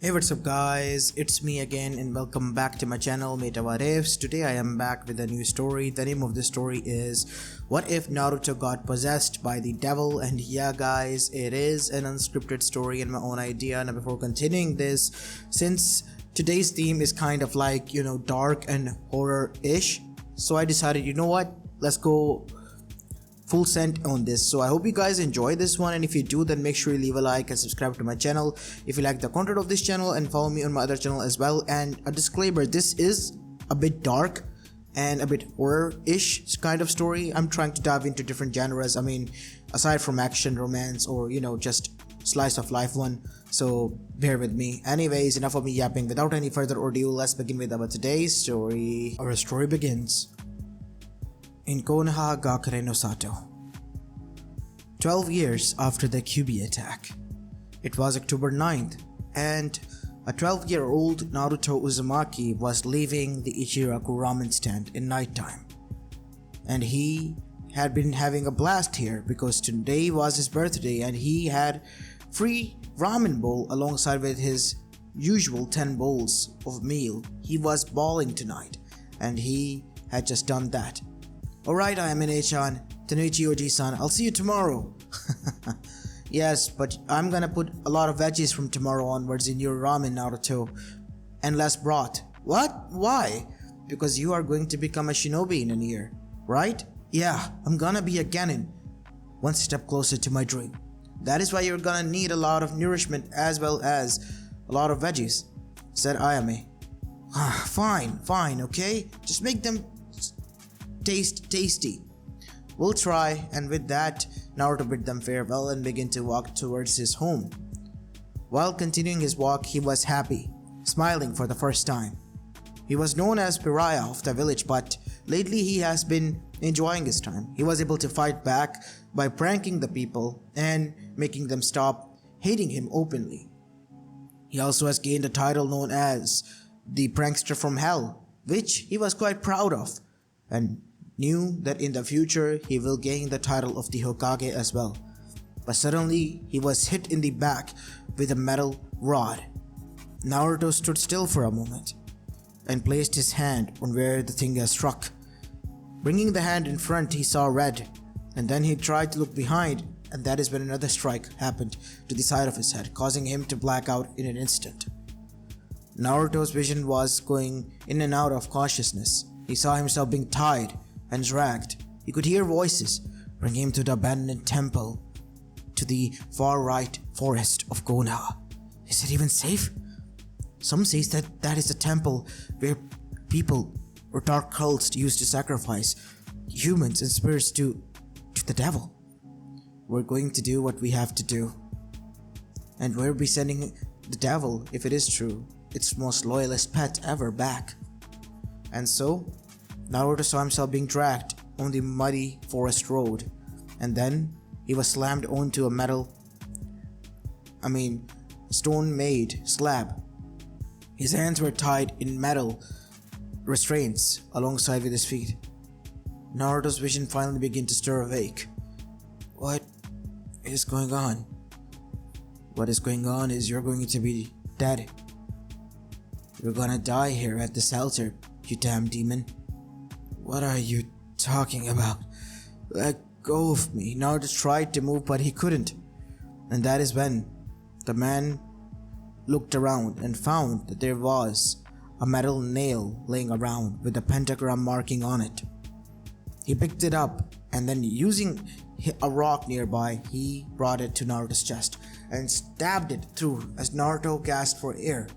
Hey, what's up guys, it's me again and welcome back to my channel Mayta. Today I am back with a new story. The name of the story is What If Naruto Got Possessed by the Devil? And yeah guys, it is an unscripted story and my own idea. Now before continuing this, since today's theme is kind of like, dark and horror-ish, so I decided, let's go full send on this. So I hope you guys enjoy this one, and if you do, then make sure you leave a like and subscribe to my channel if you like the content of this channel, and follow me on my other channel as well. And a disclaimer, this is a bit dark and a bit horror-ish kind of story. I'm trying to dive into different genres, aside from action, romance, or just slice of life one, so bear with me. Anyways, enough of me yapping. Without any further ado, let's begin with our today's story. Our story begins in Konoha Gakure no Sato. 12 years after the Kyuubi attack. It was October 9th, and a 12-year-old Naruto Uzumaki was leaving the Ichiraku ramen stand in nighttime. And he had been having a blast here because today was his birthday and he had free ramen bowl alongside with his usual 10 bowls of meal. He was balling tonight and he had just done that. Alright, I am Ine-chan, Tenuichi Oji-san, I'll see you tomorrow. Yes, but I'm gonna put a lot of veggies from tomorrow onwards in your ramen, Naruto. And less broth. What? Why? Because you are going to become a shinobi in a year, right? Yeah, I'm gonna be a genin. One step closer to my dream. That is why you're gonna need a lot of nourishment as well as a lot of veggies, said Ayame. Fine, okay? Just make them taste tasty. We'll try. And with that, Naruto bid them farewell and began to walk towards his home. While continuing his walk, he was happy, smiling for the first time. He was known as Pariah of the village, but lately he has been enjoying his time. He was able to fight back by pranking the people and making them stop hating him openly. He also has gained a title known as the Prankster from Hell, which he was quite proud of, and knew that in the future he will gain the title of the Hokage as well. But suddenly he was hit in the back with a metal rod. Naruto stood still for a moment and placed his hand on where the thing had struck. Bringing the hand in front, he saw red, and then he tried to look behind, and that is when another strike happened to the side of his head, causing him to black out in an instant. Naruto's vision was going in and out of consciousness. He saw himself being tied and dragged. He could hear voices bring him to the abandoned temple to the far right forest of Konoha. Is it even safe? Some says that that is a temple where people or dark cults used to sacrifice humans and spirits to the devil. We're going to do what we have to do, and we'll be sending the devil, if it is true, its most loyalist pet ever back. And so Naruto saw himself being dragged on the muddy forest road, and then he was slammed onto a stone-made slab. His hands were tied in metal restraints alongside with his feet. Naruto's vision finally began to stir awake. What is going on? What is going on is you're going to be dead. You're gonna die here at the shelter, you damn demon. What are you talking about? Let go of me. Naruto tried to move, but he couldn't. And that is when the man looked around and found that there was a metal nail laying around with a pentagram marking on it. He picked it up and then, using a rock nearby, he brought it to Naruto's chest and stabbed it through as Naruto gasped for air.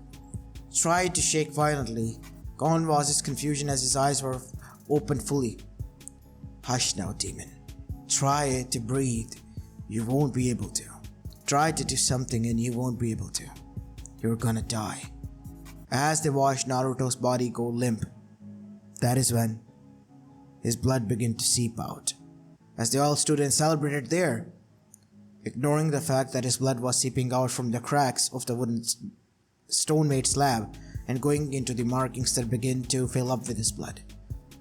Tried to shake violently. Gone was his confusion as his eyes were opened fully. Hush now, demon. Try to breathe. You won't be able to. Try to do something and you won't be able to. You're gonna die. As they watched Naruto's body go limp, that is when his blood began to seep out. As they all stood and celebrated there, ignoring the fact that his blood was seeping out from the cracks of the wooden stone-made slab and going into the markings that began to fill up with his blood.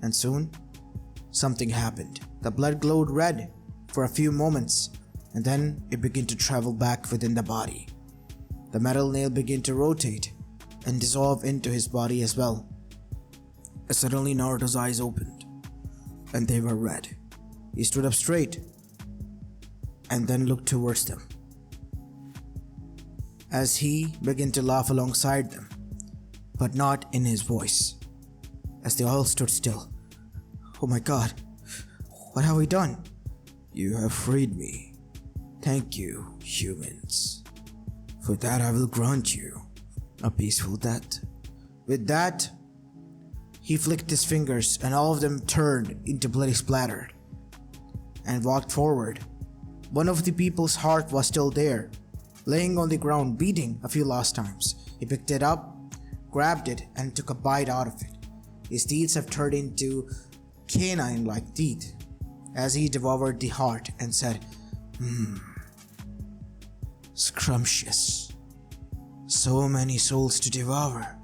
And soon, something happened. The blood glowed red for a few moments, and then it began to travel back within the body. The metal nail began to rotate and dissolve into his body as well. Suddenly Naruto's eyes opened, and they were red. He stood up straight and then looked towards them, as he began to laugh alongside them, but not in his voice, as they all stood still. "Oh my god, what have we done?" "You have freed me. Thank you, humans. For that I will grant you a peaceful death." With that, he flicked his fingers and all of them turned into bloody splatter and walked forward. One of the people's heart was still there, laying on the ground beating a few last times. He picked it up, grabbed it, and took a bite out of it. His teeth have turned into canine-like teeth as he devoured the heart and said, "Scrumptious. So many souls to devour,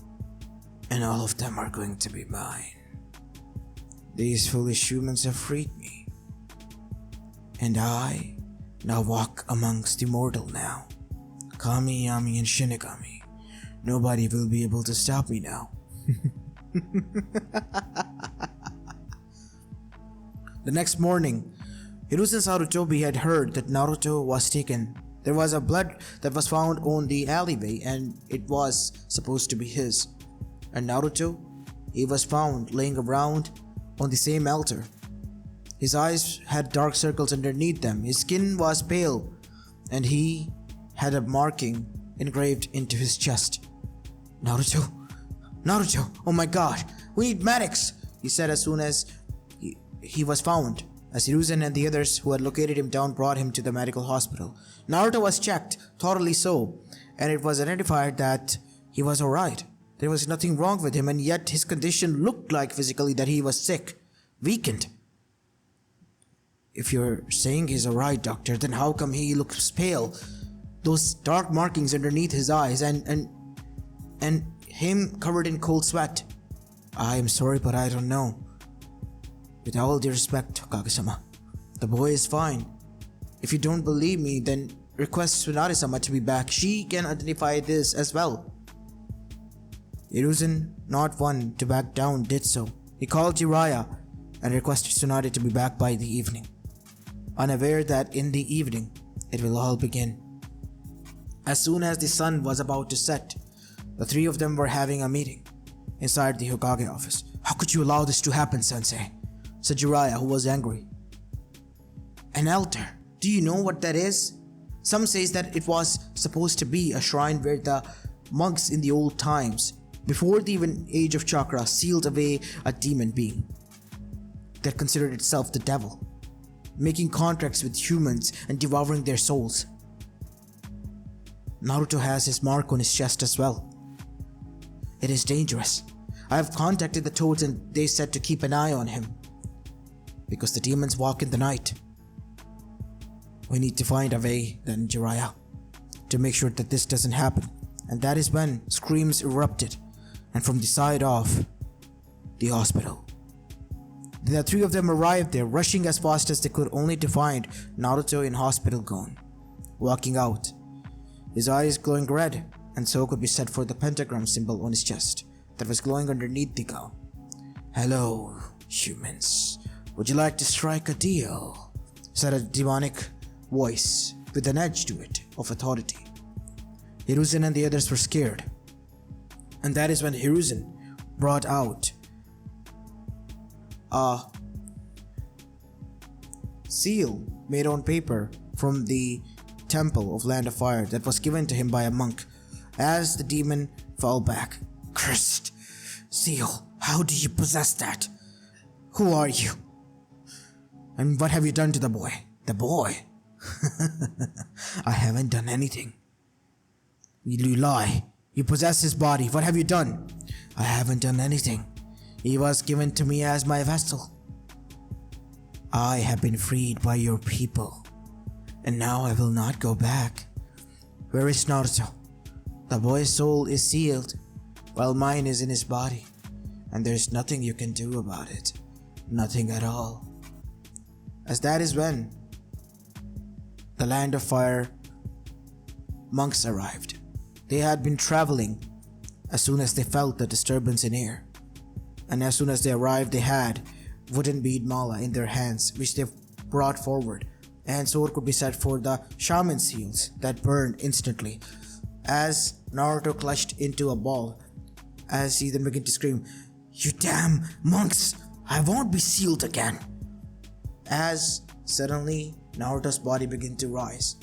and all of them are going to be mine. These foolish humans have freed me, and I now walk amongst the mortal now. Kami, Yami, and Shinigami. Nobody will be able to stop me now." The next morning, Hiruzen Sarutobi had heard that Naruto was taken. There was a blood that was found on the alleyway, and it was supposed to be his. And Naruto, he was found laying around on the same altar. His eyes had dark circles underneath them, his skin was pale, and he had a marking engraved into his chest. "Naruto, Naruto, oh my god, we need medics," he said as soon as he was found, as Hiruzen and the others who had located him down brought him to the medical hospital. Naruto was checked, thoroughly so, and it was identified that he was alright. There was nothing wrong with him, and yet his condition looked like physically that he was sick, weakened. "If you're saying he's alright, doctor, then how come he looks pale? Those dark markings underneath his eyes and him covered in cold sweat." "I am sorry, but I don't know. With all due respect, Kage-sama, the boy is fine. If you don't believe me, then request Tsunade-sama to be back. She can identify this as well." Hiruzen, not one to back down, did so. He called Jiraiya and requested Tsunade to be back by the evening, unaware that in the evening it will all begin. As soon as the sun was about to set, the three of them were having a meeting inside the Hokage office. "How could you allow this to happen, Sensei?" said Jiraiya, who was angry. "An altar. Do you know what that is? Some says that it was supposed to be a shrine where the monks in the old times, before the even age of chakra, sealed away a demon being that considered itself the devil, making contracts with humans and devouring their souls. Naruto has his mark on his chest as well. It is dangerous. I have contacted the Toads and they said to keep an eye on him, because the demons walk in the night. We need to find a way, then, Jiraiya, to make sure that this doesn't happen." And that is when screams erupted, and from the side of the hospital. The three of them arrived there, rushing as fast as they could, only to find Naruto in hospital gone, walking out, his eyes glowing red, and so could be said for the pentagram symbol on his chest that was glowing underneath the gown. "Hello, humans. Would you like to strike a deal?" said a demonic voice with an edge to it of authority. Hiruzen and the others were scared, and that is when Hiruzen brought out a seal made on paper from the temple of Land of Fire that was given to him by a monk. As the demon fell back, "Cursed seal, how do you possess that? Who are you? And what have you done to the boy?" "The boy? I haven't done anything." "You lie. You possess his body. What have you done?" "I haven't done anything. He was given to me as my vessel. I have been freed by your people, and now I will not go back." "Where is Naruto?" "The boy's soul is sealed, while mine is in his body, and there's nothing you can do about it. Nothing at all." As that is when the Land of Fire monks arrived, They had been traveling as soon as they felt the disturbance in air. And as soon as they arrived, they had wooden bead mala in their hands, which they brought forward, and sword could be set for the shaman seals that burned instantly. As Naruto clutched into a ball, as he then began to scream, "You damn monks! I won't be sealed again!" As suddenly Naruto's body began to rise,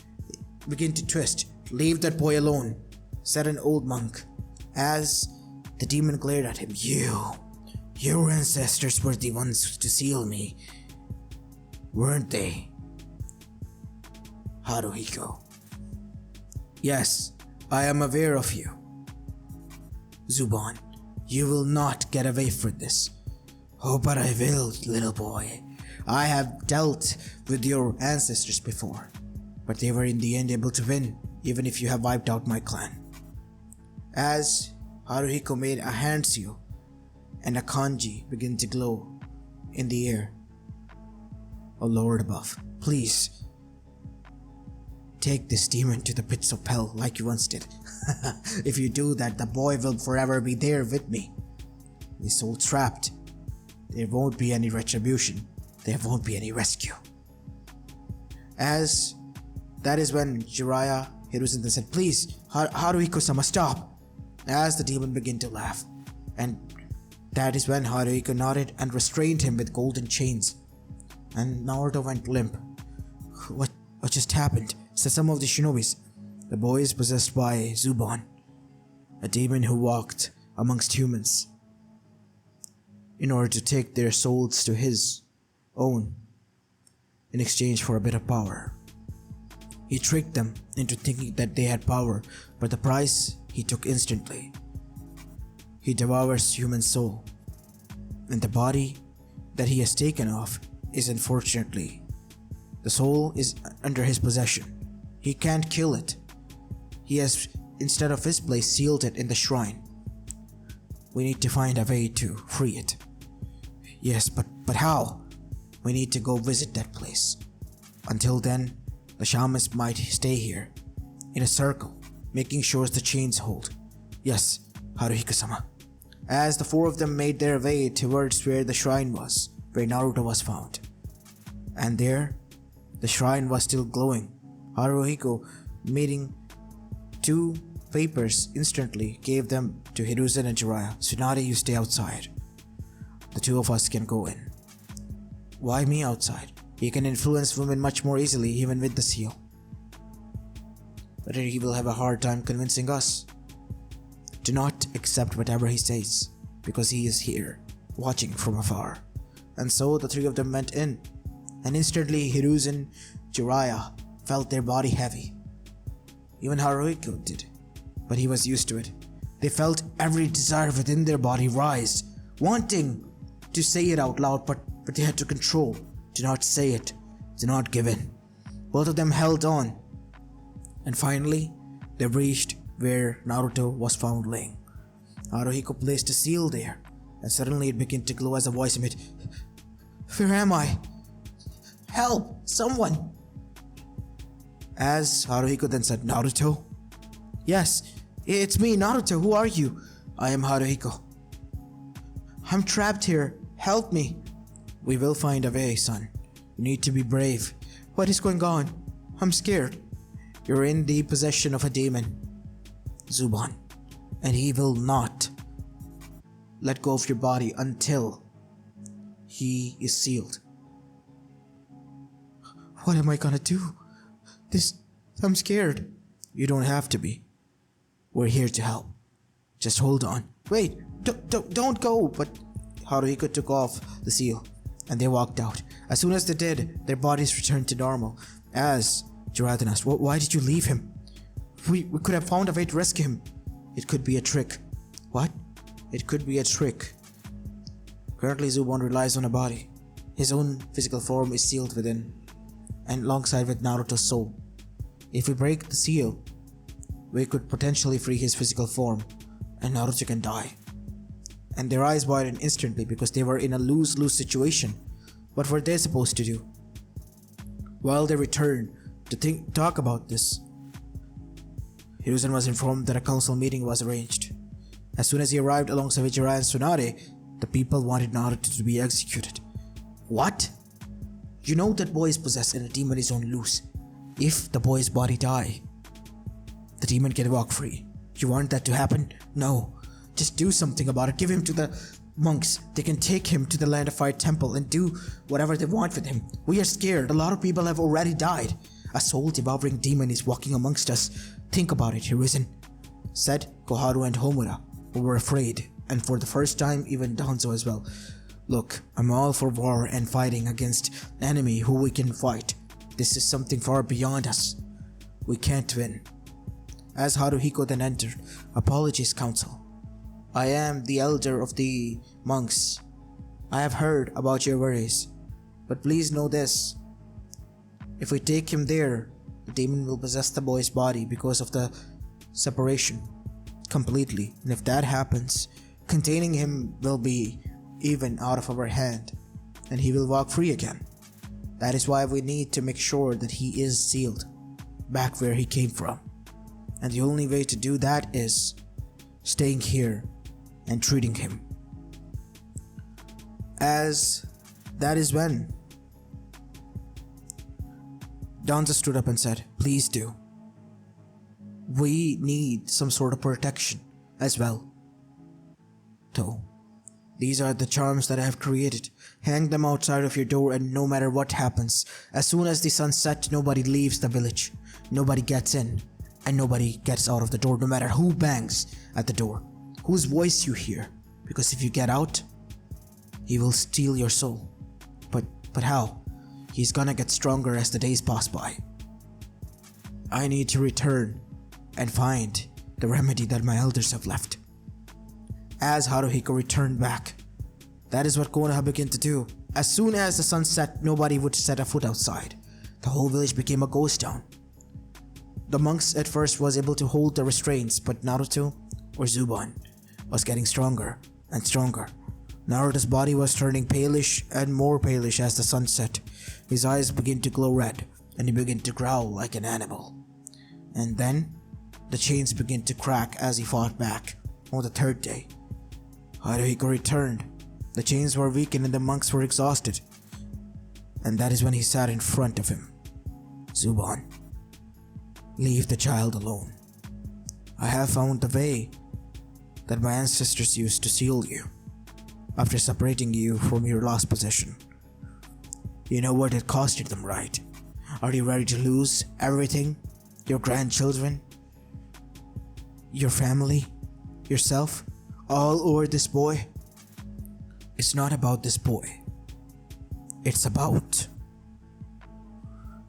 began to twist. "Leave that boy alone," said an old monk. As the demon glared at him, Your ancestors were the ones to seal me, weren't they, Haruhiko?" "Yes, I am aware of you. Zubon, you will not get away from this." "Oh, but I will, little boy. I have dealt with your ancestors before, but they were in the end able to win, even if you have wiped out my clan." As Haruhiko made a hand seal, and a kanji began to glow in the air. "O Lord above, please take this demon to the pits of hell like you once did. If you do that, the boy will forever be there with me. His soul trapped. There won't be any retribution. There won't be any rescue." As that is when Jiraiya Hiruzen then said, "Please, Haruhiko-sama, stop." As the demon began to laugh, and that is when Haruhiko nodded and restrained him with golden chains. And Naruto went limp. What just happened?" said some of the shinobis. "The boy is possessed by Zubon, a demon who walked amongst humans, in order to take their souls to his own in exchange for a bit of power. He tricked them into thinking that they had power, but the price he took instantly. He devours human soul, and the body that he has taken off is unfortunately, the soul is under his possession. He can't kill it. He has, instead of his place, sealed it in the shrine. We need to find a way to free it." "Yes, but how?" "We need to go visit that place. Until then, the shamans might stay here, in a circle, making sure the chains hold." "Yes, Haruhiko-sama." As the four of them made their way towards where the shrine was, where Naruto was found. And there, the shrine was still glowing. Haruhiko, meeting two papers instantly, gave them to Hiruzen and Jiraiya. "Tsunade, you stay outside. The two of us can go in." "Why me outside? He can influence women much more easily, even with the seal. But he will have a hard time convincing us. Do not accept whatever he says, because he is here, watching from afar." And so the three of them went in, and instantly Hiruzen, Jiraiya felt their body heavy. Even Haruhiko did, but he was used to it. They felt every desire within their body rise, wanting to say it out loud, but they had to control. Do not say it. Do not give in. Both of them held on, and finally they reached where Naruto was found laying. Haruhiko placed a seal there, and suddenly it began to glow as a voice emitted. "Where am I? Help! Someone!" As Haruhiko then said, "Naruto?" "Yes, it's me, Naruto. Who are you?" "I am Haruhiko." "I'm trapped here. Help me." "We will find a way, son. You need to be brave." "What is going on? I'm scared." "You're in the possession of a demon, Zubon, and he will not let go of your body until he is sealed." "What am I gonna do? I'm scared." "You don't have to be. We're here to help. Just hold on." "Wait, don't go." But Haruhiko took off the seal, and they walked out. As soon as they did, their bodies returned to normal. As Jiraiya asked, "Why did you leave him? We could have found a way to rescue him." "It could be a trick." "What?" "It could be a trick. Currently Zubon relies on a body. His own physical form is sealed within, and alongside with Naruto's soul. If we break the seal, we could potentially free his physical form, and Naruto can die." And their eyes widened instantly because they were in a lose-lose situation. What were they supposed to do? While they returned to talk about this, Hiruzen was informed that a council meeting was arranged. As soon as he arrived alongside with Jiraiya and Tsunade, the people wanted Naruto to be executed. What? You know that boy is possessed and a demon is on loose. If the boy's body die, the demon can walk free. You want that to happen? No. Just do something about it. Give him to the monks. They can take him to the Land of Fire temple and do whatever they want with him. We are scared. A lot of people have already died. A soul-devouring demon is walking amongst us. Think about it, Hiruzen, said Koharu and Homura, who were afraid, and for the first time even Danzo as well. Look, I'm all for war and fighting against an enemy who we can fight. This is something far beyond us. We can't win. As Haruhiko then entered, apologies, council. I am the elder of the monks. I have heard about your worries, but please know this. If we take him there, the demon will possess the boy's body because of the separation completely, and if that happens, containing him will be even out of our hand, and he will walk free again. That is why we need to make sure that he is sealed back where he came from, and the only way to do that is staying here and treating him. As that is when Danzo stood up and said, please do. We need some sort of protection as well. So, these are the charms that I have created. Hang them outside of your door, and no matter what happens, as soon as the sun sets, nobody leaves the village. Nobody gets in, and nobody gets out of the door, no matter who bangs at the door, whose voice you hear. Because if you get out, he will steal your soul. But how? He's gonna get stronger as the days pass by. I need to return and find the remedy that my elders have left. As Haruhiko returned back, that is what Konoha began to do. As soon as the sun set, nobody would set a foot outside. The whole village became a ghost town. The monks at first was able to hold the restraints, but Naruto, or Zubon, was getting stronger and stronger. Naruto's body was turning palish and more palish as the sun set. His eyes began to glow red, and he began to growl like an animal. And then, the chains began to crack as he fought back. On the third day, Haruhiko returned. The chains were weakened and the monks were exhausted. And that is when he sat in front of him. Zubon, leave the child alone. I have found the way that my ancestors used to seal you after separating you from your last possession. You know what it costed them, right? Are you ready to lose everything? Your grandchildren? Your family? Yourself? All over this boy? It's not about this boy. It's about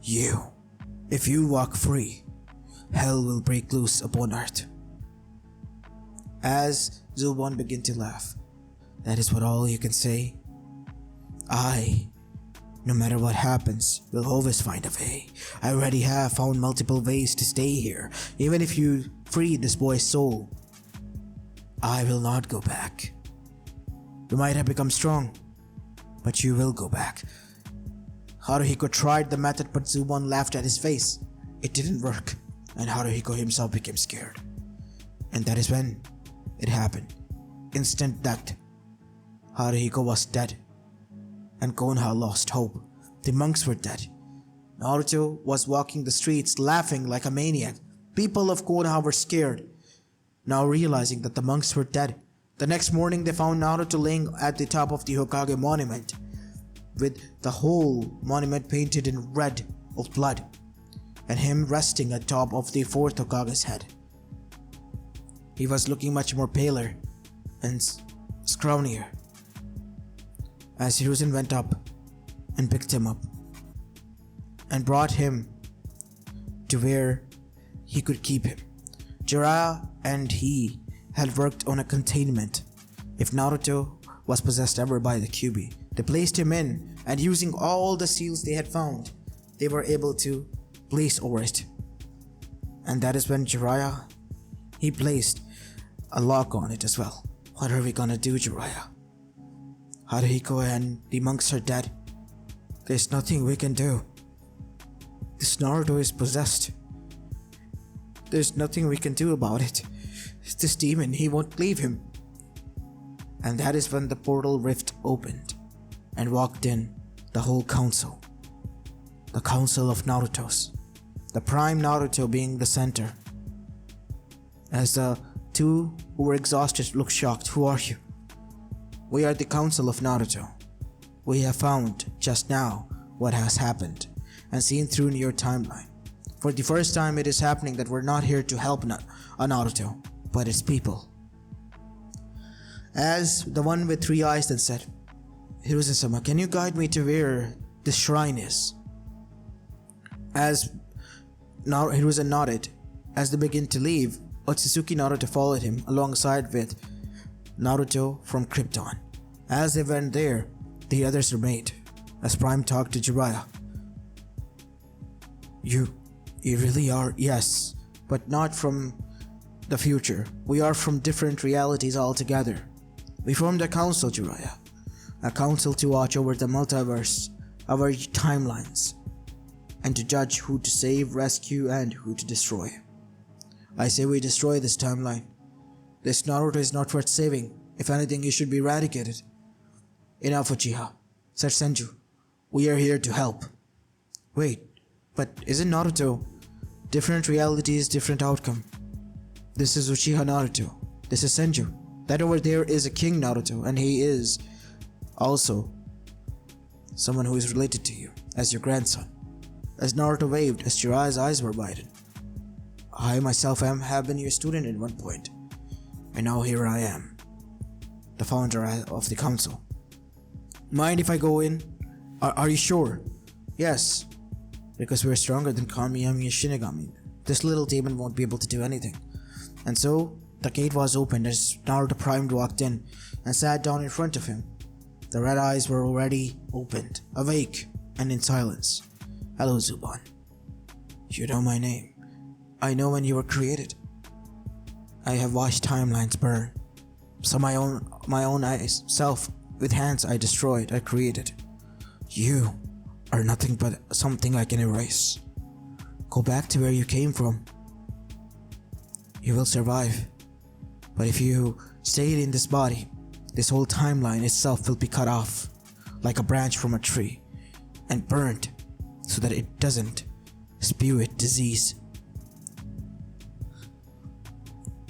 you. If you walk free, hell will break loose upon earth. As Zubon began to laugh, that is what all you can say? No matter what happens, we'll always find a way. I already have found multiple ways to stay here. Even if you free this boy's soul, I will not go back. You might have become strong, but you will go back. Haruhiko tried the method, but Zubon laughed at his face. It didn't work, and Haruhiko himself became scared. And that is when it happened. Instant death. Haruhiko was dead, and Konoha lost hope. The monks were dead. Naruto was walking the streets laughing like a maniac. People of Konoha were scared, now realizing that the monks were dead. The next morning they found Naruto laying at the top of the Hokage monument, with the whole monument painted in red of blood, and him resting atop of the fourth Hokage's head. He was looking much more paler and scrawnier. As Hiruzen went up and picked him up and brought him to where he could keep him. Jiraiya and he had worked on a containment. If Naruto was possessed ever by the Kyuubi, they placed him in, and using all the seals they had found, they were able to place over it. And that is when Jiraiya, he placed a lock on it as well. What are we gonna do, Jiraiya? Haruhiko and the monks are dead. There's nothing we can do. This Naruto is possessed. There's nothing we can do about it. This demon, he won't leave him. And that is when the portal rift opened and walked in the whole council. The council of Narutos. The prime Naruto being the center. As the two who were exhausted looked shocked. Who are you? We are the council of Naruto. We have found just now what has happened and seen through your timeline. For the first time it is happening that we're not here to help Naruto, but its people. As the one with three eyes then said, Hiruzen-sama, can you guide me to where this shrine is? As Hiruzen nodded, as they began to leave, Otsutsuki Naruto followed him alongside with Naruto from Krypton. As they went there, the others remained, as Prime talked to Jiraiya. You really are? Yes, but not from the future. We are from different realities altogether. We formed a council, Jiraiya. A council to watch over the multiverse, our timelines, and to judge who to save, rescue, and who to destroy. I say we destroy this timeline. This Naruto is not worth saving. If anything, he should be eradicated. Enough, Uchiha, said Senju. We are here to help. Wait, but isn't Naruto? Different realities, different outcome. This is Uchiha Naruto. This is Senju. That over there is a King Naruto, and he is also someone who is related to you, as your grandson. As Naruto waved, as Jiraiya's eyes were widened. I myself have been your student at one point, and now here I am, the founder of the council. Mind if I go in? Are you sure? Yes, because we're stronger than Kamiyami and Shinigami. This little demon won't be able to do anything. And so, the gate was opened as Naruto Prime walked in and sat down in front of him. The red eyes were already opened, awake, and in silence. Hello, Zubon. You know my name. I know when you were created. I have watched timelines burn. So my own eyes, self, with hands I destroyed, I created. You are nothing but something I can erase. Go back to where you came from. You will survive. But if you stay in this body, this whole timeline itself will be cut off, like a branch from a tree, and burned, so that it doesn't spew it disease.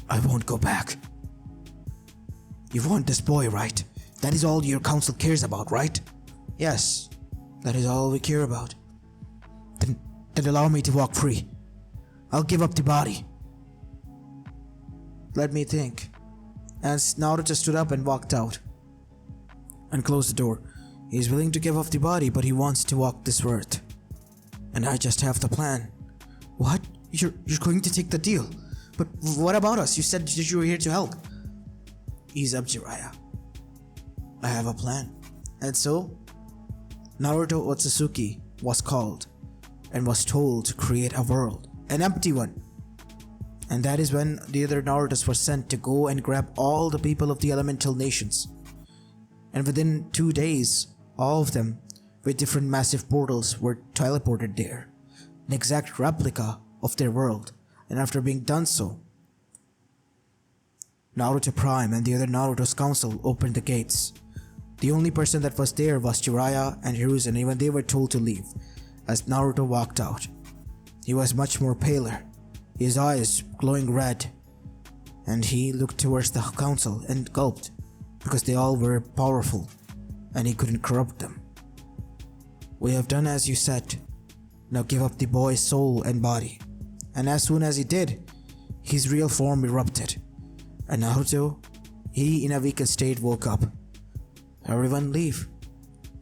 I won't go back. You want this boy, right? That is all your council cares about, right? Yes, that is all we care about. Then allow me to walk free. I'll give up the body. Let me think. As Naruto stood up and walked out and closed the door. He is willing to give up the body, but he wants to walk this earth. And I just have the plan. What? You're going to take the deal? But what about us? You said that you were here to help. Ease up, Jiraiya. I have a plan. And so, Naruto Otsutsuki was called and was told to create a world, an empty one. And that is when the other Narutos were sent to go and grab all the people of the elemental nations. And within 2 days, all of them with different massive portals were teleported there, an exact replica of their world. And after being done so, Naruto Prime and the other Naruto's council opened the gates. The only person that was there was Jiraiya and Hiruzen, and even they were told to leave. As Naruto walked out, he was much more paler, his eyes glowing red, and he looked towards the council and gulped, because they all were powerful, and he couldn't corrupt them. We have done as you said. Now give up the boy's soul and body. And as soon as he did, his real form erupted. And Naruto, he in a weakened state woke up. Everyone leave.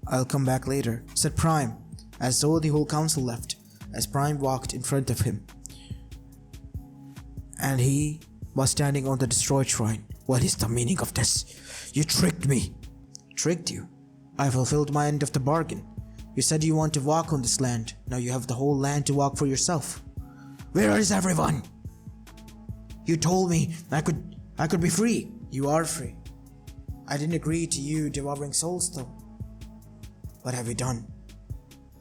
I'll come back later, said Prime, as though the whole council left, as Prime walked in front of him. And he was standing on the destroyed shrine. What is the meaning of this? You tricked me. Tricked you? I fulfilled my end of the bargain. You said you want to walk on this land. Now you have the whole land to walk for yourself. Where is everyone? You told me I could be free. You are free. I didn't agree to you devouring souls though. What have you done?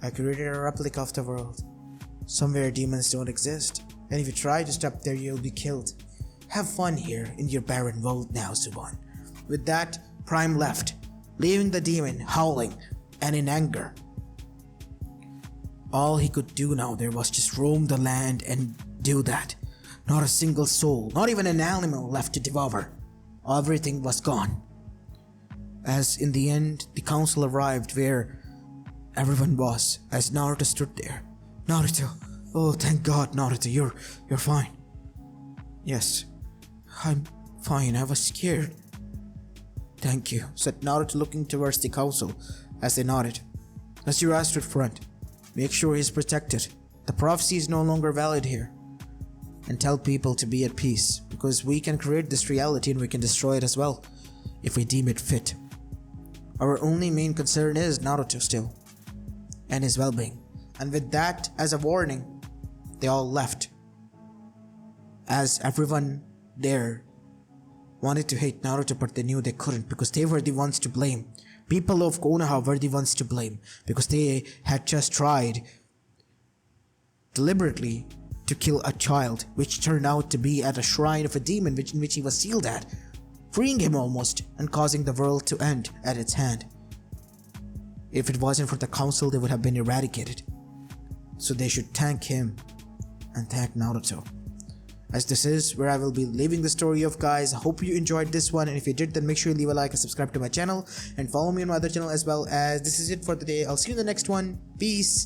I created a replica of the world. Somewhere demons don't exist. and if you try to stop there, you'll be killed. Have fun here in your barren world now, Zubon. With that, Prime left, leaving the demon howling and in anger. All he could do now there was just roam the land and do that. Not a single soul, not even an animal left to devour. Everything was gone. As in the end, the council arrived where everyone was, as Naruto stood there. Naruto, oh thank God, Naruto, you're fine. Yes, I'm fine, I was scared. Thank you, said Naruto looking towards the council as they nodded. As you asked with front, make sure he's protected. The prophecy is no longer valid here. And tell people to be at peace, because we can create this reality and we can destroy it as well, if we deem it fit. Our only main concern is Naruto still, and his well-being. And with that as a warning, they all left. As everyone there wanted to hate Naruto, but they knew they couldn't because they were the ones to blame. People of Konoha were the ones to blame because they had just tried deliberately to kill a child, which turned out to be at a shrine of a demon in which he was sealed at, freeing him almost and causing the world to end at its hand. If it wasn't for the council, they would have been eradicated. So they should thank him and thank Naruto. As this is where I will be leaving the story of, guys. I hope you enjoyed this one, and if you did, then make sure you leave a like and subscribe to my channel and follow me on my other channel as well. As this is it for the day. I'll see you in the next one. Peace.